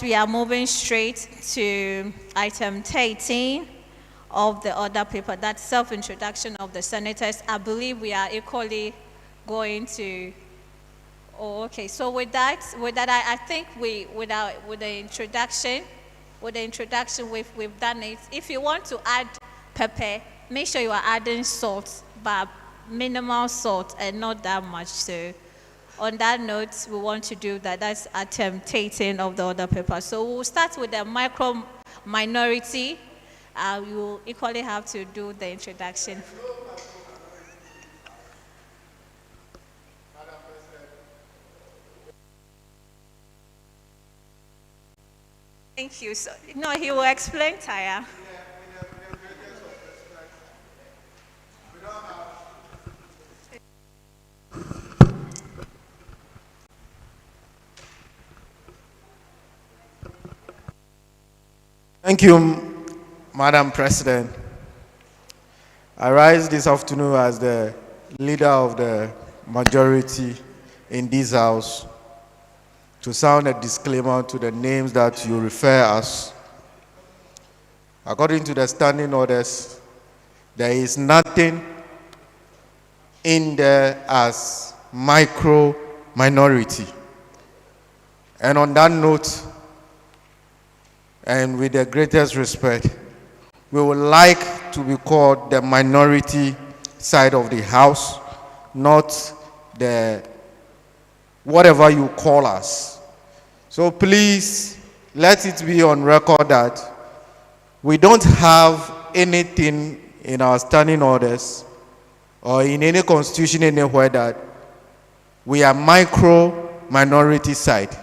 we are moving straight to item 13 of the order paper, that's self-introduction of the senators. I believe we are equally going to, oh, okay. So with that, I think with the introduction, we've done it. If you want to add pepper, make sure you are adding salt, but minimal salt and not that much. So on that note, we want to do that. That's item 13 of the order paper. So we'll start with the micro minority. You will equally have to do the introduction. Thank you. So, no, he will explain, Tawiah. Thank you, Madam President. I rise this afternoon as the leader of the majority in this House to sound a disclaimer to the names that you refer us. According to the standing orders, there is nothing in there as micro minority. And on that note, and with the greatest respect, we would like to be called the minority side of the House, not the whatever you call us. So please, let it be on record that we don't have anything in our standing orders or in any constitution anywhere that we are micro minority side.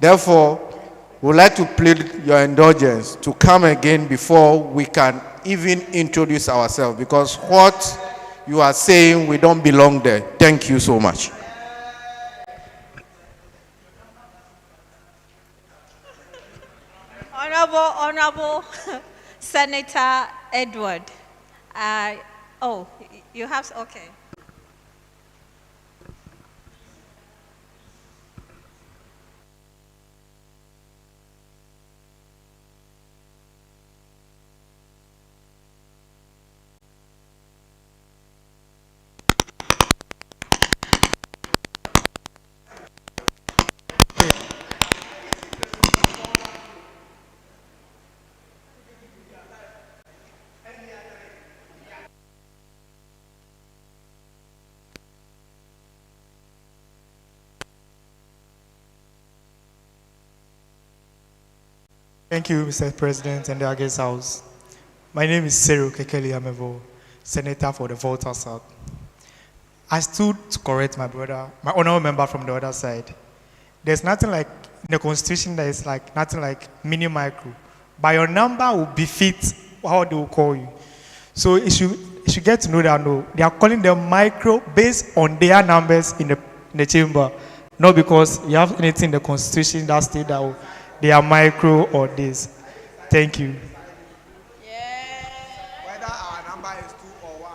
Therefore, we would like to plead your indulgence to come again before we can even introduce ourselves, because what you are saying, we don't belong there. Thank you so much. Honorable Senator Edward. Oh, you have, okay. Thank you, Mr. President and the August House. My name is Cyril Kekeli Amevo, Senator for the Volta South. I stood to correct my brother, my honorable member from the other side. There's nothing like in the Constitution that is like nothing like mini micro. But your number will befit how they will call you. So you should get to know that no, they are calling them micro based on their numbers in the chamber, not because you have anything in the Constitution that states that oh, they are micro or this. Thank you. Whether our number is 2 or 1.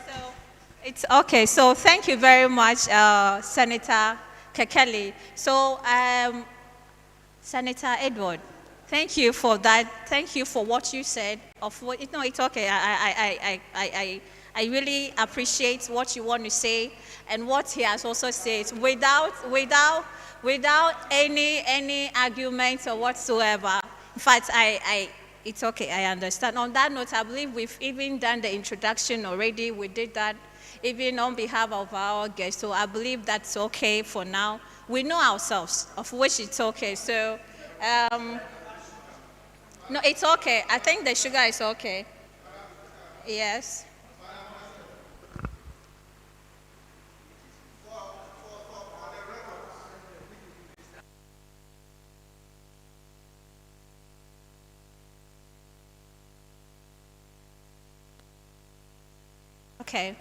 So it's okay. So thank you very much, Senator Kekeli. So Senator Edward, thank you for that. Thank you for what you said. No, it's okay. I really appreciate what you want to say and what he has also said without any arguments or whatsoever. In fact, it's okay. I understand. On that note, I believe we've even done the introduction already. We did that even on behalf of our guests. So I believe that's okay for now. We know ourselves, of which it's okay. So, no, it's okay. I think the sugar is okay. Yes. Okay.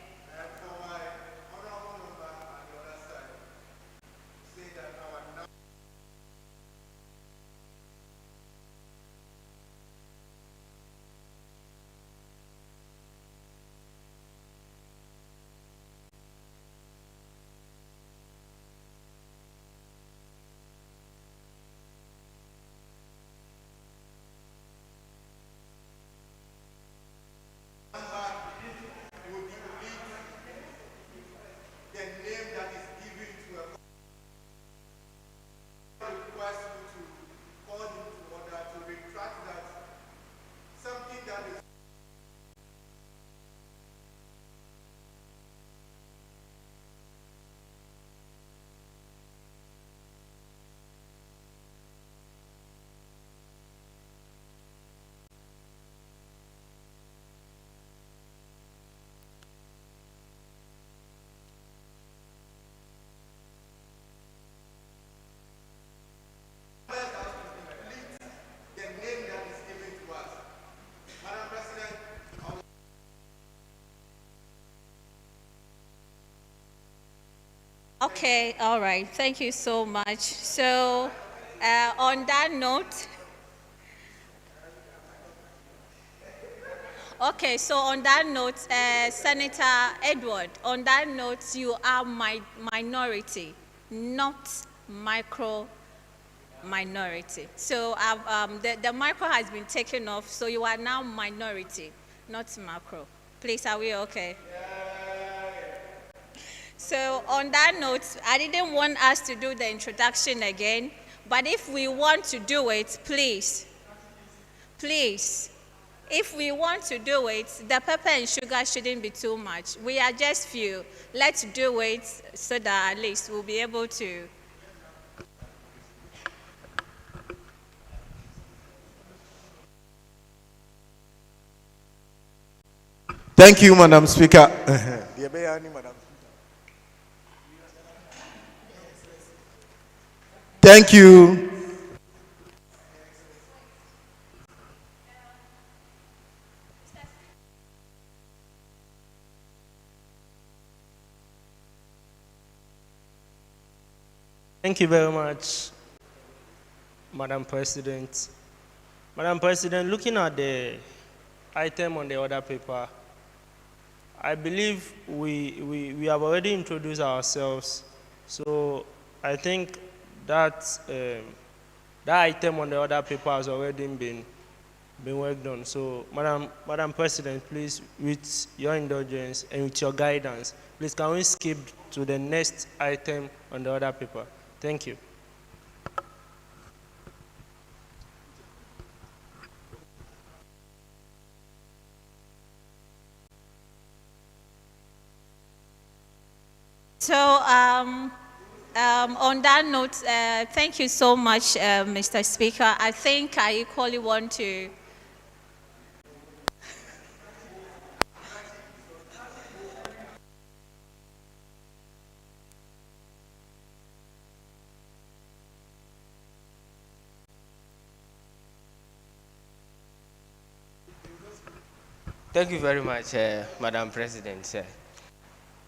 Okay, all right. Thank you so much. So, on that note, okay, so on that note, Senator Edward, on that note, you are my minority, not micro minority. So the micro has been taken off, so you are now minority, not macro. Please, are we okay? So on that note, I didn't want us to do the introduction again, but if we want to do it, please, if we want to do it, the pepper and sugar shouldn't be too much. We are just few. Let's do it so that at least we'll be able to. Thank you, Madam Speaker. Thank you. Thank you very much, Madam President. Madam President, looking at the item on the order paper, I believe we have already introduced ourselves. So I think that that item on the order paper has already been worked on. So Madam President, please, with your indulgence and with your guidance, please can we skip to the next item on the order paper? Thank you. So on that note, thank you so much, Mr. Speaker. I think I equally want to. Thank you very much, Madam President.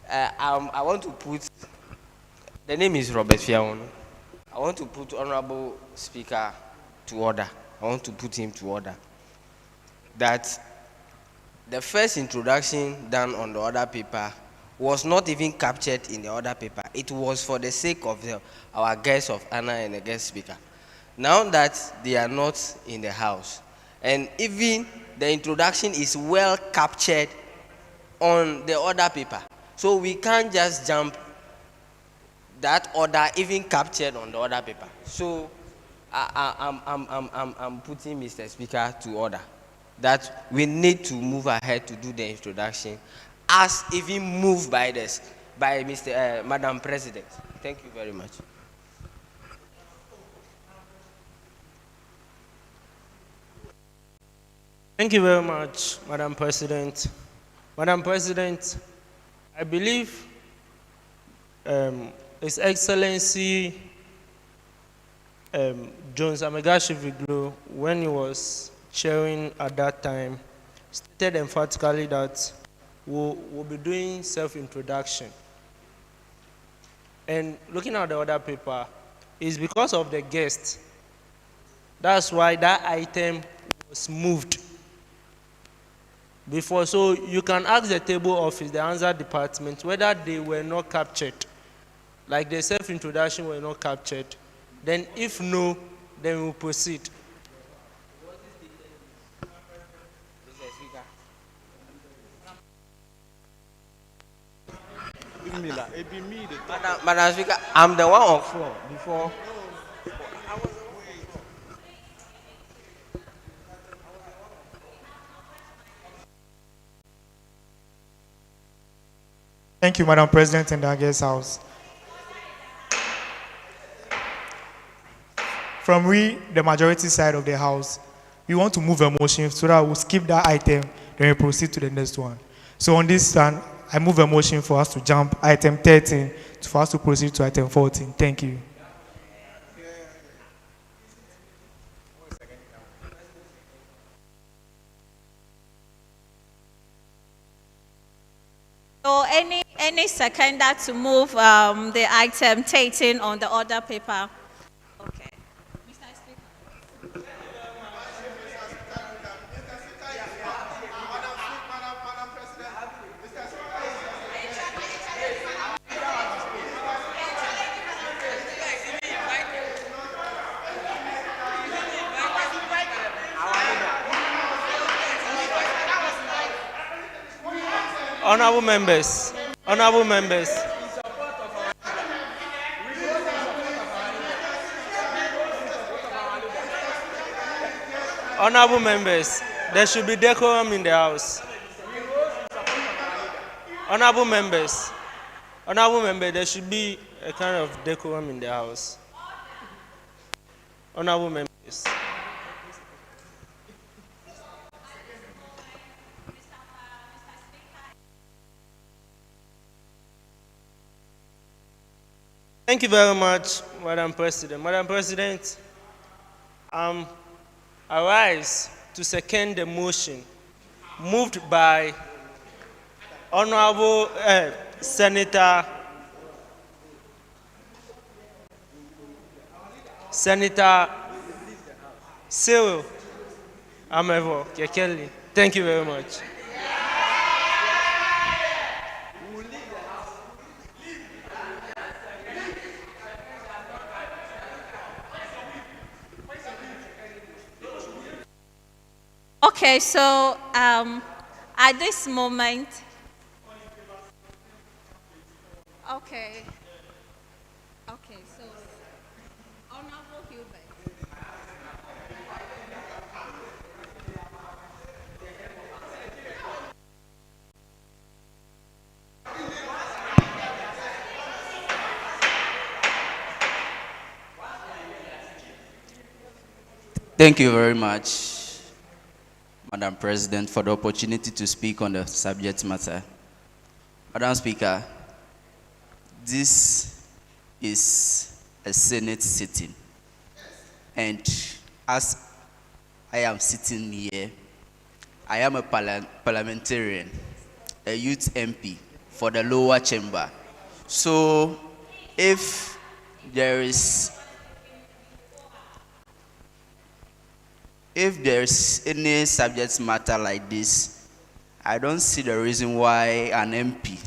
I want to put, the name is Robert Fiaon. I want to put Honorable Speaker to order. I want to put him to order. That the first introduction done on the order paper was not even captured in the order paper. It was for the sake of our guests of honor and the guest speaker. Now that they are not in the house, and even the introduction is well captured on the order paper, so we can't just jump that order even captured on the order paper. So I'm putting Mr. Speaker to order that we need to move ahead to do the introduction as even moved by this by Madam President. Thank you very much. Thank you very much, Madam President. Madam President, I believe His Excellency Jones Amegashie-Viglo, when he was chairing at that time, stated emphatically that we'll be doing self-introduction. And looking at the other paper, it's because of the guest. That's why that item was moved before. So you can ask the table office, the answer department, whether they were not captured, like the self-introduction were not captured. Then if no, then we'll proceed. Madam Speaker, I'm the one on floor before. Thank you, Madam President and the guest house. From the majority side of the house, we want to move a motion so that we'll skip that item, then we proceed to the next one. So on this stand, I move a motion for us to jump item 13 for us to proceed to item 14. Thank you. So any any seconder to move the item 13 on the order paper? Okay. Mr. Speaker. Honorable members, honorable members. Honorable members, there should be decorum in the house. Honorable members, there should be a kind of decorum in the house. Honorable members. Thank you very much, Madam President. Madam President, I rise to second the motion moved by Honorable Senator Cyril Amegashie-Viglo. Thank you very much. Okay, so at this moment, okay, so Honorable Hubert. Thank you very much, Madam President, for the opportunity to speak on the subject matter. Madam Speaker, this is a Senate sitting, and as I am sitting here, I am a parliamentarian, a youth MP for the lower chamber. So if there's any subject matter like this, I don't see the reason why an MP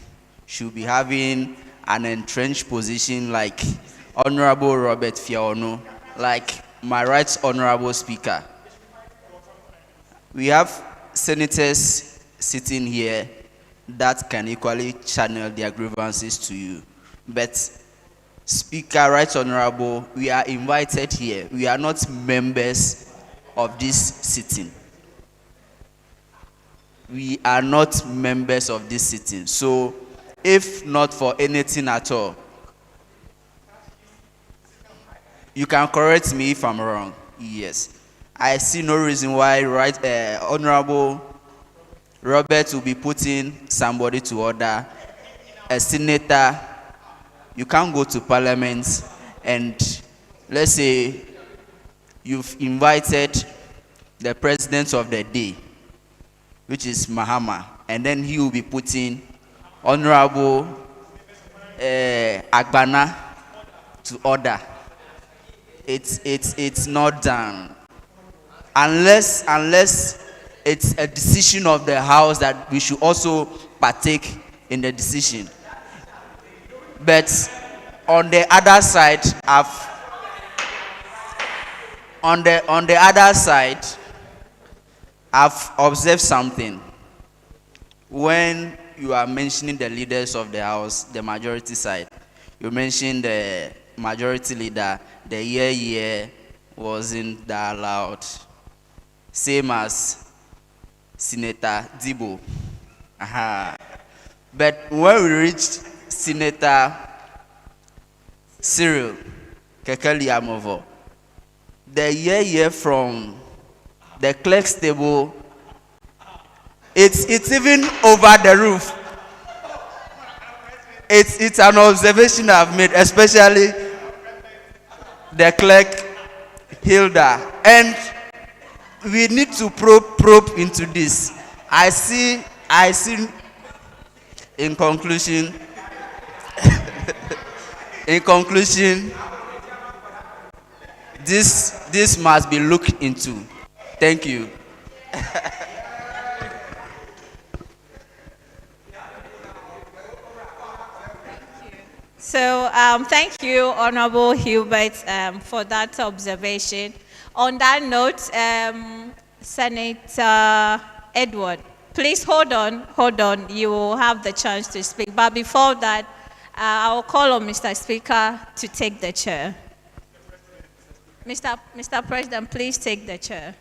should be having an entrenched position like Honorable Robert Fiaono, like my right Honorable Speaker. We have senators sitting here that can equally channel their grievances to you. But Speaker, right Honorable, we are invited here. We are not members of this sitting. We are not members of this sitting. So if not for anything at all, you can correct me if I'm wrong. Yes. I see no reason why Honorable Robert will be putting somebody to order. A senator, you can't go to parliament and let's say you've invited the president of the day, which is Mahama, and then he will be putting Honorable Agbana to order. It's not done. Unless it's a decision of the house that we should also partake in the decision. But on the other side, I've observed something. When you are mentioning the leaders of the house, the majority side, you mentioned the majority leader, the year wasn't that loud. Same as Senator Dibo. But when we reached Senator Cyril Amegashie-Viglo, the year from the clerk's table, it's even over the roof. It's an observation I've made, especially the clerk Hilda, and we need to probe into this. I see in conclusion, In conclusion, this must be looked into. Thank you. So thank you, Honorable Hubert, for that observation. On that note, Senator Edward, please hold on. You will have the chance to speak. But before that, I will call on Mr. Speaker to take the chair. Mr. President, please take the chair.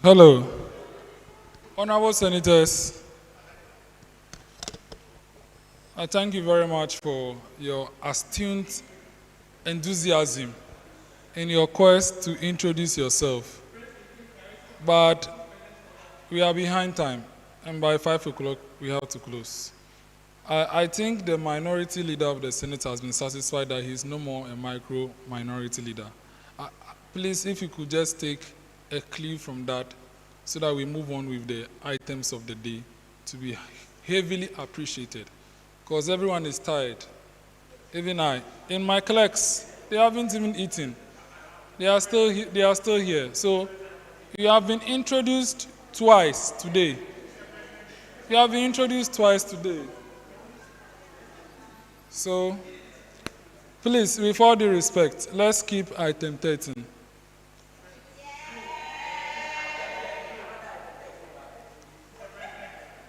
Hello, honorable senators. I thank you very much for your astute enthusiasm in your quest to introduce yourself. But we are behind time, and by 5 o'clock we have to close. I think the minority leader of the Senate has been satisfied that he is no more a micro-minority leader. Please, if you could just take a clue from that so that we move on with the items of the day to be heavily appreciated. Because everyone is tired. Even I. In my clerks, they haven't even eaten. They are still here. So you have been introduced twice today. You have been introduced twice today. So please, with all due respect, let's keep item 13.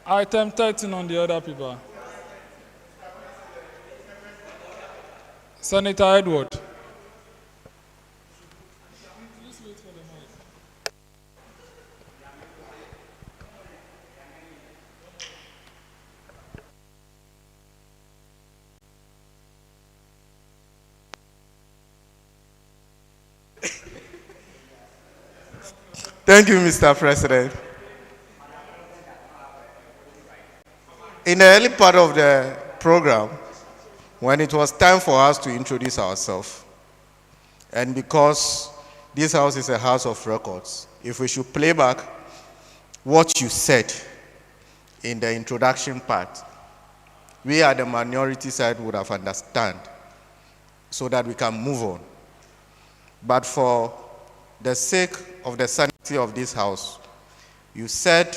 Item 13 on the other paper. Senator Edward. Please wait for the mic. Thank you, Mr. President. In the early part of the program, when it was time for us to introduce ourselves, and because this house is a house of records, if we should play back what you said in the introduction part, we at the minority side would have understood so that we can move on. But for the sake of the sanity of this house, you said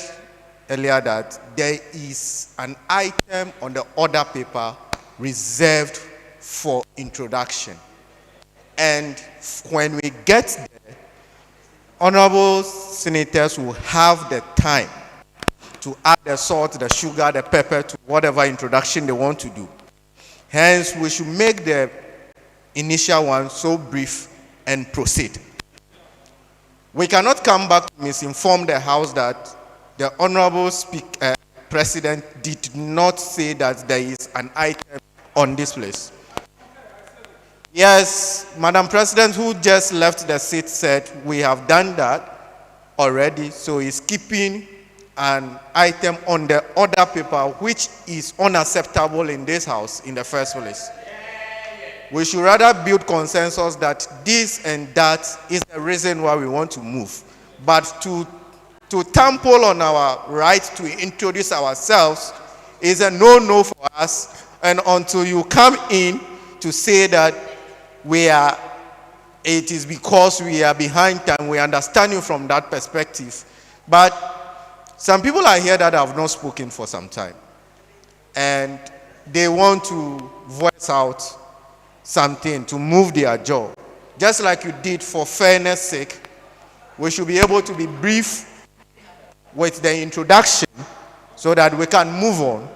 earlier that there is an item on the order paper reserved for introduction. And when we get there, honorable senators will have the time to add the salt, the sugar, the pepper to whatever introduction they want to do. Hence, we should make the initial one so brief and proceed. We cannot come back to misinform the House that the Honorable President did not say that there is an item on this place. Yes, Madam President, who just left the seat, said we have done that already, so he's keeping an item on the order paper which is unacceptable in this House in the first place. We should rather build consensus that this and that is the reason why we want to move. But to trample on our right to introduce ourselves is a no-no for us. And until you come in to say that it is because we are behind time, we understand you from that perspective. But some people are here that have not spoken for some time. And they want to voice out something to move their jaw. Just like you did for fairness sake, we should be able to be brief with the introduction so that we can move on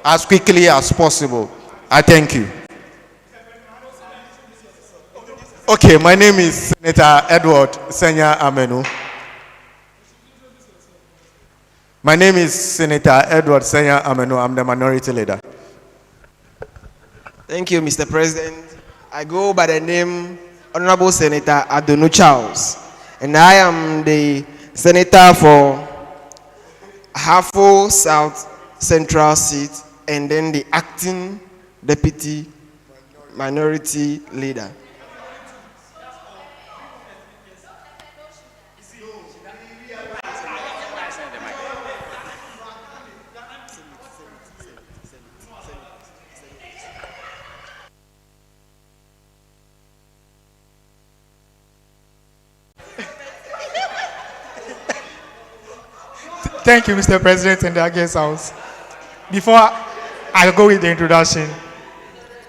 as quickly as possible. I thank you. Okay, my name is Senator Edward Senya Amenu. My name is Senator Edward Senya Amenu. I'm the minority leader. Thank you, Mr. President. I go by the name Honorable Senator Adonu Charles, and I am the Senator for Hafo South Central seat, and then the acting Deputy Minority Leader. Thank you, Mr. President and the guest house. Before I go with the introduction,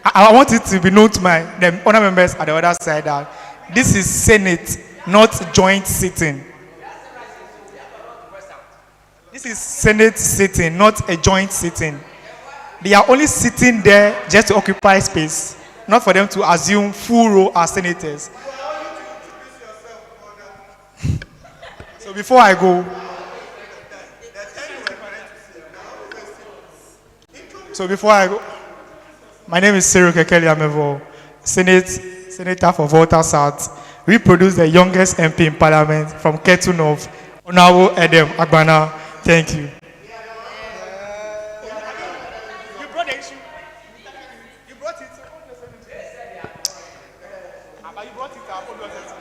I want it to be known to the honor members at the other side that this is Senate, not joint sitting. This is Senate sitting, not a joint sitting. They are only sitting there just to occupy space, not for them to assume full role as senators. So before I go, my name is H.E Amegashie-Viglo, Senator for Volta South. We produce the youngest MP in Parliament from Ketu North, Honorable Edem Agbana. Thank you. You brought the issue. You brought it.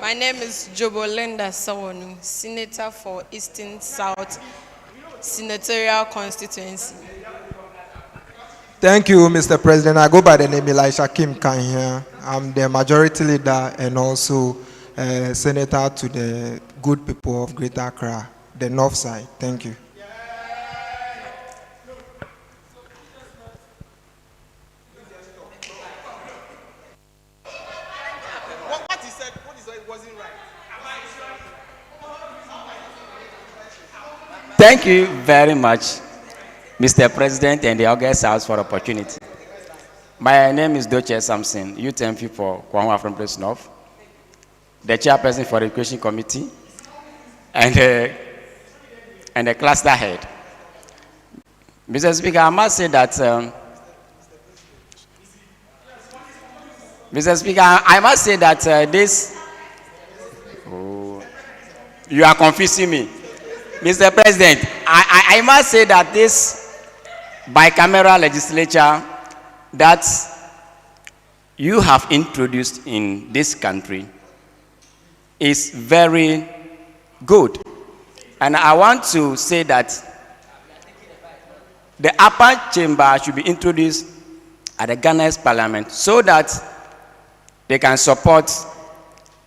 My name is Jobolinda Sawonu, Senator for Eastern South Senatorial Constituency. Thank you, Mr. President. I go by the name Elisha Kim Kanya. I'm the majority leader and also senator to the good people of Greater Accra, the north side. Thank you. What he said, wasn't right. Thank you very much, Mr. President and the August House, for the opportunity. My name is Doche Samson, Youth MP for Kwahua from Place North, the chairperson for the Education Committee, and the cluster head. Mr. Speaker, I must say that, you are confusing me. Mr. President, I must say that this bicameral legislature that you have introduced in this country is very good. And I want to say that the upper chamber should be introduced at the Ghana's parliament so that they can support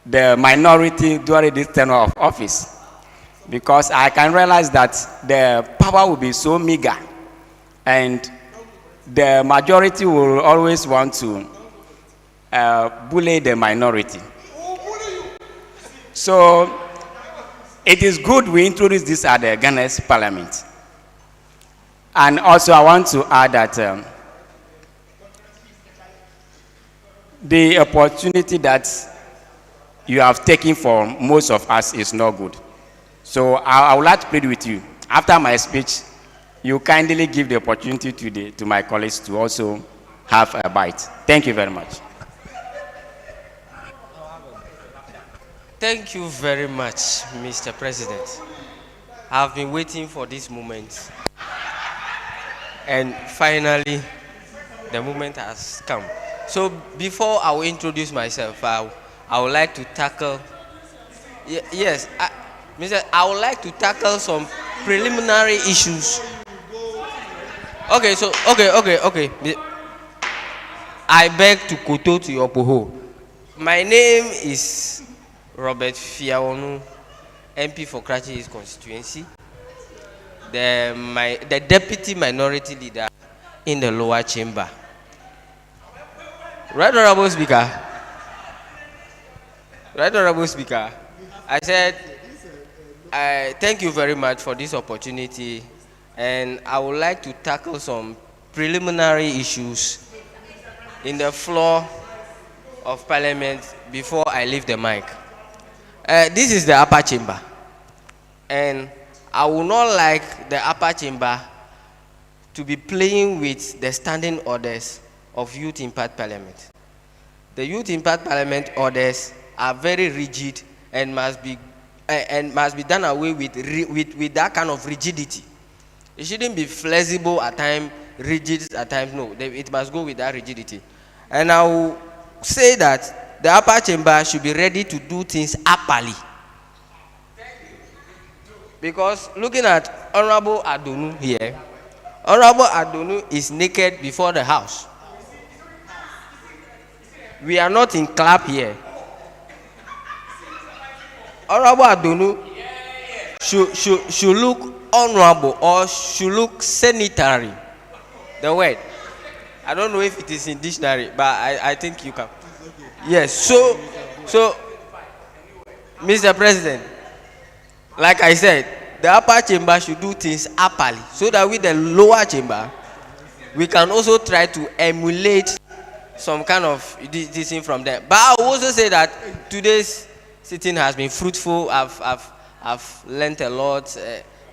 the minority during this tenure of office. Because I can realize that the power will be so meager and the majority will always want to bully the minority. So it is good we introduce this at the Ghana's parliament. And also I want to add that the opportunity that you have taken for most of us is not good. So I would like to plead with you. After my speech, you kindly give the opportunity to my colleagues to also have a bite. Thank you very much. Thank you very much, Mr. President. I've been waiting for this moment. And finally, the moment has come. So before I will introduce myself, I would like to tackle, yes, I would like to tackle some preliminary issues. Okay, so, okay. I beg to koto to your poho. My name is Robert Fiawonu, MP for Karachi East constituency, the deputy minority leader in the lower chamber. Right Honorable Speaker, I said, thank you very much for this opportunity, and I would like to tackle some preliminary issues in the floor of Parliament before I leave the mic. This is the upper chamber, and I would not like the upper chamber to be playing with the standing orders of Youth Impact Parliament. The Youth Impact Parliament orders are very rigid and must be done away with that kind of rigidity. It shouldn't be flexible at times, rigid at times. No, it must go with that rigidity. And I will say that the upper chamber should be ready to do things upperly. Because looking at Honorable Adonu here, Honorable Adonu is naked before the house. We are not in club here. Honorable Adonu should look honorable or should look sanitary. The word. I don't know if it is in dictionary, but I think you can. Yes, so Mr. President, like I said, the upper chamber should do things upperly so that with the lower chamber, we can also try to emulate some kind of this thing from them. But I will also say that today's sitting has been fruitful. I've learned a lot,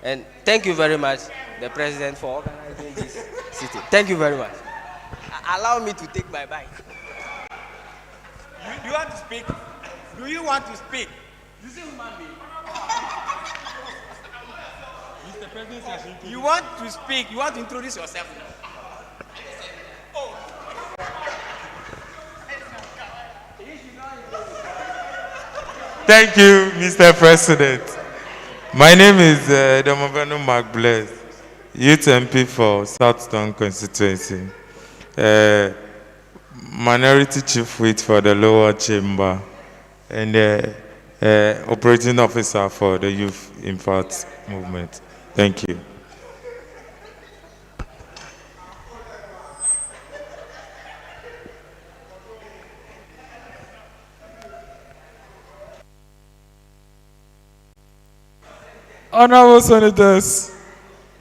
and thank you very much, the President, for organizing this sitting. Thank you very much. Allow me to take my bike. Do you want to speak? Do you want to speak? You see, human being. Mr. President, you want to speak? You want to introduce yourself now? Thank you, Mr. President. My name is Deborah Mark Bless, Youth MP for Southstone constituency, Minority Chief Whip for the lower chamber, and operating officer for the Youth Impact Movement. Thank you. Honorable Senators,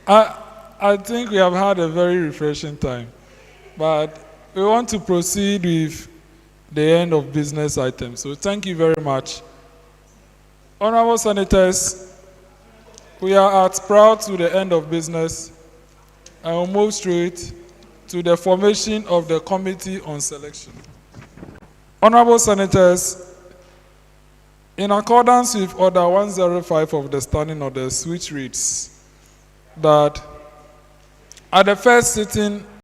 I think we have had a very refreshing time, but we want to proceed with the end of business items. So thank you very much. Honorable Senators, we are proud to the end of business and we'll move straight to the formation of the Committee on Selection. Honorable Senators, in accordance with Order 105 of the Standing Orders, which reads that at the first sitting